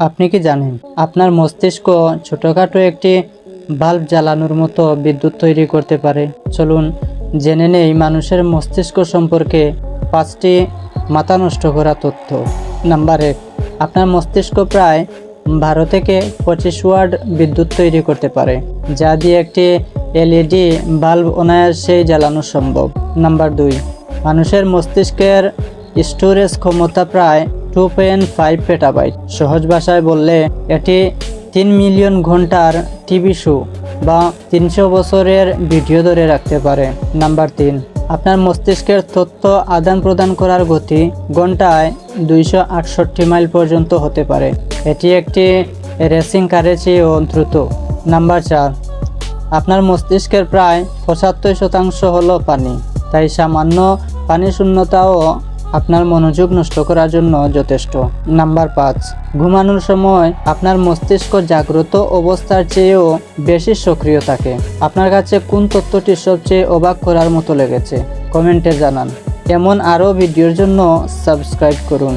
আপনি কি জানেন আপনার মস্তিষ্ক ছোটখাটো একটি বাল্ব জ্বালানোর মতো বিদ্যুৎ তৈরি করতে পারে? চলুন জেনে নেই মানুষের মস্তিষ্ক সম্পর্কে 5টি মাথা নষ্ট করা তথ্য। নাম্বার 1, আপনার মস্তিষ্ক প্রায় 12 থেকে 25 ওয়াট বিদ্যুৎ তৈরি করতে পারে, যা দিয়ে একটি এলইডি বাল্ব অনায়াসেই জ্বালানো সম্ভব। নাম্বার 2, মানুষের মস্তিষ্কের স্টোরেজ ক্ষমতা প্রায় 2.5 পেটাবাইট। সহজ ভাষায় বললে এটি 3 মিলিয়ন ঘন্টার টিভি শো বা 300 বছরের ভিডিও ধরে রাখতে পারে। নাম্বার 3, আপনার মস্তিষ্কের তথ্য আদান প্রদান করার গতি ঘন্টায় 268 মাইল পর্যন্ত হতে পারে। এটি একটি রেসিং কারের চেয়েও দ্রুত। নাম্বার 4, আপনার মস্তিষ্কের প্রায় 75% হলো পানি, তাই সামান্য পানি শূন্যতাও আপনার মনোযোগ নষ্ট করার জন্য যথেষ্ট। নাম্বার 5, ঘুমানোর সময় আপনার মস্তিষ্ক জাগ্রত অবস্থার চেয়েও বেশি সক্রিয় থাকে। আপনার কাছে কোন তথ্যটি সবচেয়ে অবাক করার মতো লেগেছে? কমেন্টে জানান। এমন আরও ভিডিওর জন্য সাবস্ক্রাইব করুন।